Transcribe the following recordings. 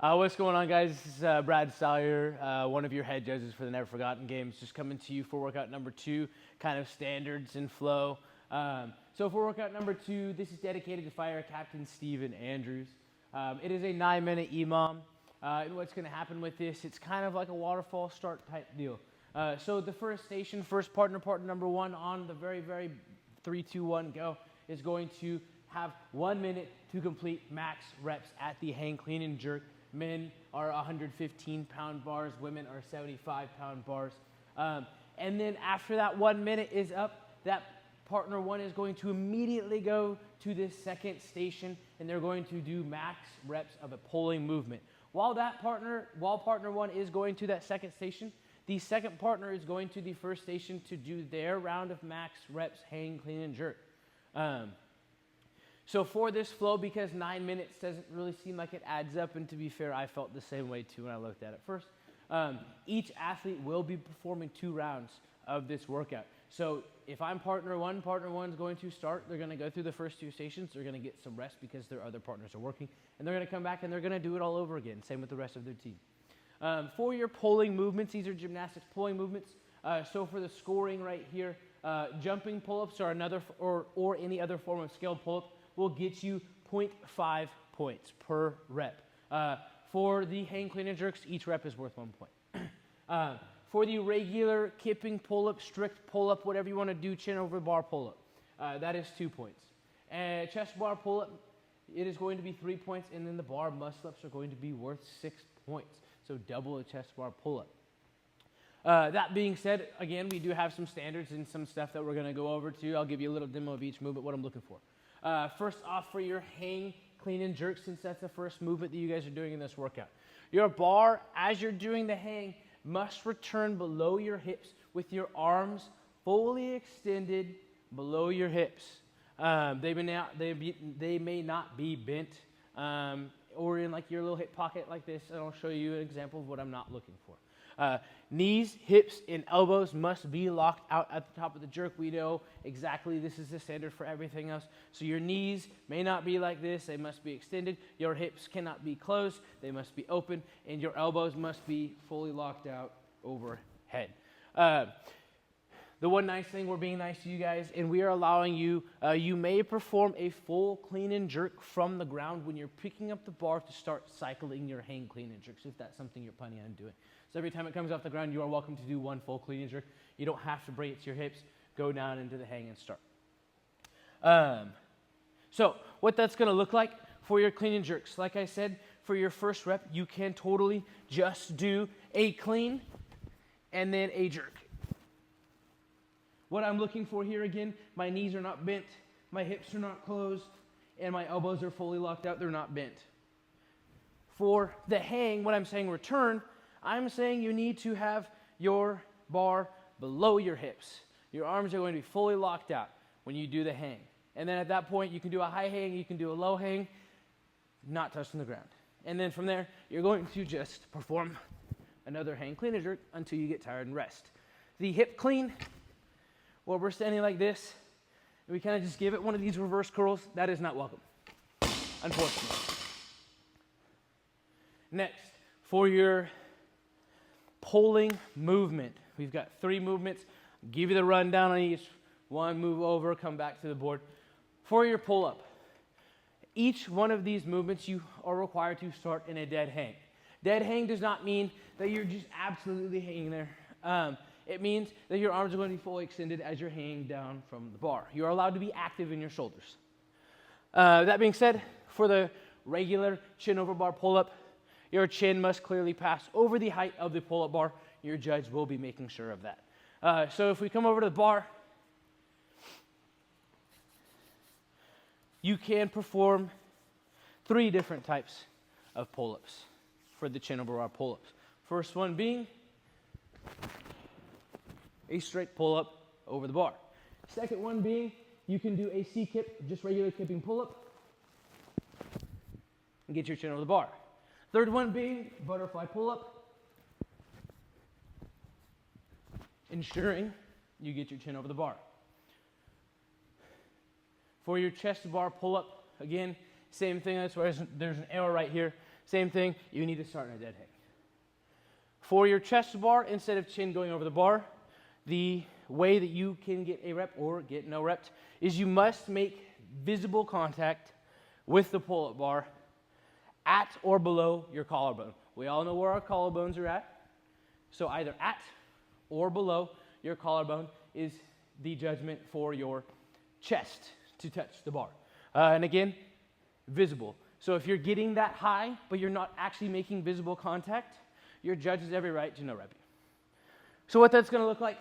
What's going on, guys? This is Brad Salyer, one of your head judges for the Never Forgotten Games, just coming to you for workout number 2, kind of standards and flow. So for workout number 2, this is dedicated to Fire Captain Steven Andrews. It is a 9-minute EMOM, and what's going to happen with this, it's kind of like a waterfall start type deal. So the first station, first partner number 1 on the very 3, 2, 1, go, is going to have 1 minute to complete max reps at the hang, clean, and jerk. Men are 115-pound bars, women are 75-pound bars. And then after that 1 minute is up, that partner 1 is going to immediately go to this second station, and they're going to do max reps of a pulling movement. While partner 1 is going to that second station, the second partner is going to the first station to do their round of max reps, hang, clean, and jerk. So for this flow, because 9 minutes doesn't really seem like it adds up, and to be fair, I felt the same way too when I looked at it first, each athlete will be performing 2 rounds of this workout. So if I'm partner 1 is going to start. They're going to go through the first 2 stations. They're going to get some rest because their other partners are working, and they're going to come back and they're going to do it all over again. Same with the rest of their team. For your pulling movements, these are gymnastics pulling movements. So for the scoring right here, jumping pull-ups or or any other form of scaled pull-up will get you 0.5 points per rep. For the hang, clean, and jerks, each rep is worth 1 point. For the regular kipping pull-up, strict pull-up, whatever you want to do, chin over bar pull-up, that is 2 points. And chest bar pull-up, it is going to be 3 points, and then the bar muscle-ups are going to be worth 6 points. So double a chest bar pull-up. That being said, again, we do have some standards and some stuff that we're going to go over too. I'll give you a little demo of each movement, what I'm looking for. First off, for your hang, clean, and jerk, since that's the first movement that you guys are doing in this workout, your bar, as you're doing the hang, must return below your hips with your arms fully extended below your hips. They may not be bent or in like your little hip pocket like this, and I'll show you an example of what I'm not looking for. Knees, hips, and elbows must be locked out at the top of the jerk. We know exactly this is the standard for everything else. So your knees may not be like this. They must be extended. Your hips cannot be closed. They must be open. And your elbows must be fully locked out overhead. The one nice thing, we're being nice to you guys, and we are allowing you, you may perform a full clean and jerk from the ground when you're picking up the bar to start cycling your hang, clean, and jerks, if that's something you're planning on doing. So every time it comes off the ground, you are welcome to do 1 full clean and jerk. You don't have to brace your hips. Go down into the hang and start. So what that's going to look like for your clean and jerks, like I said, for your first rep, you can totally just do a clean and then a jerk. What I'm looking for here, again, my knees are not bent, my hips are not closed, and my elbows are fully locked out. They're not bent. For the hang, when I'm saying return, I'm saying you need to have your bar below your hips. Your arms are going to be fully locked out when you do the hang. And then at that point, you can do a high hang, you can do a low hang, not touching the ground. And then from there, you're going to just perform another hang, clean, and jerk until you get tired and rest. The hip clean, where we're standing like this, and we kind of just give it one of these reverse curls, that is not welcome, unfortunately. Next, for your pulling movement, we've got 3 movements. I'll give you the rundown on each one, move over, come back to the board. For your pull-up, each one of these movements you are required to start in a dead hang. Dead hang does not mean that you're just absolutely hanging there. It means that your arms are going to be fully extended as you're hanging down from the bar. You are allowed to be active in your shoulders. That being said, for the regular chin over bar pull-up, your chin must clearly pass over the height of the pull-up bar. Your judge will be making sure of that. So if we come over to the bar, you can perform 3 different types of pull-ups for the chin over bar pull-ups. First one being a straight pull-up over the bar. Second one being, you can do a C-kip, just regular kipping pull-up, and get your chin over the bar. Third one being butterfly pull-up, ensuring you get your chin over the bar. For your chest bar pull-up, again, same thing, that's why there's an arrow right here. Same thing, you need to start in a dead hang. For your chest to bar, instead of chin going over the bar, the way that you can get a rep or get no rep is you must make visible contact with the pull-up bar at or below your collarbone. We all know where our collarbones are at. So either at or below your collarbone is the judgment for your chest to touch the bar. And again, visible. So if you're getting that high, but you're not actually making visible contact, your judge has every right to no rep you. So what that's going to look like,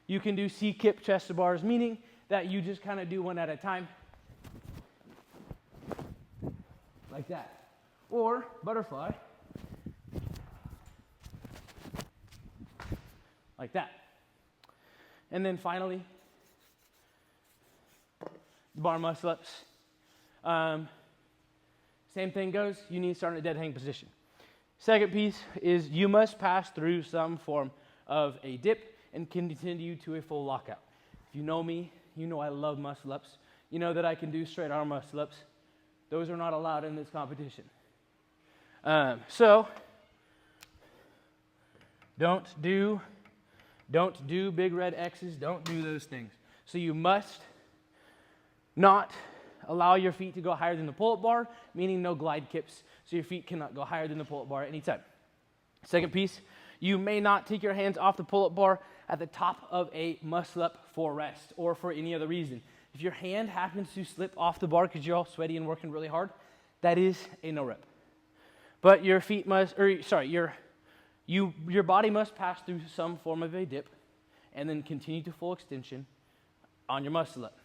you can do C-kip chest to bars, meaning that you just kind of do one at a time, like that. Or butterfly, like that. And then finally, bar muscle-ups. Same thing goes, you need to start in a dead hang position. Second piece is you must pass through some form of a dip and continue to a full lockout. If you know me, you know I love muscle-ups. You know that I can do straight arm muscle-ups. Those are not allowed in this competition. So don't do big red X's, don't do those things. So you must not allow your feet to go higher than the pull-up bar, meaning no glide kips, so your feet cannot go higher than the pull-up bar at any time. Second piece, you may not take your hands off the pull-up bar at the top of a muscle-up for rest or for any other reason. If your hand happens to slip off the bar because you're all sweaty and working really hard, that is a no rep. But your feet must, your body must pass through some form of a dip and then continue to full extension on your muscle-up.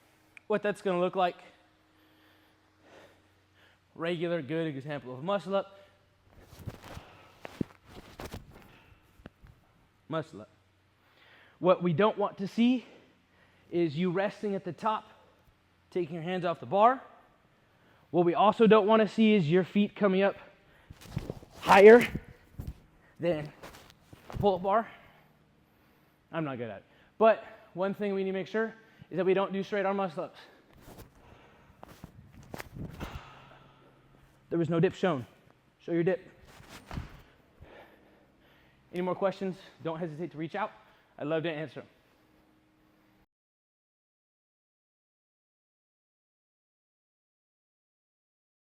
What that's going to look like, regular, good example of muscle-up. Muscle-up. What we don't want to see is you resting at the top, taking your hands off the bar. What we also don't want to see is your feet coming up higher than pull-up bar. I'm not good at it. But one thing we need to make sure is that we don't do straight arm muscle-ups. There was no dip shown. Show your dip. Any more questions? Don't hesitate to reach out. I'd love to answer them.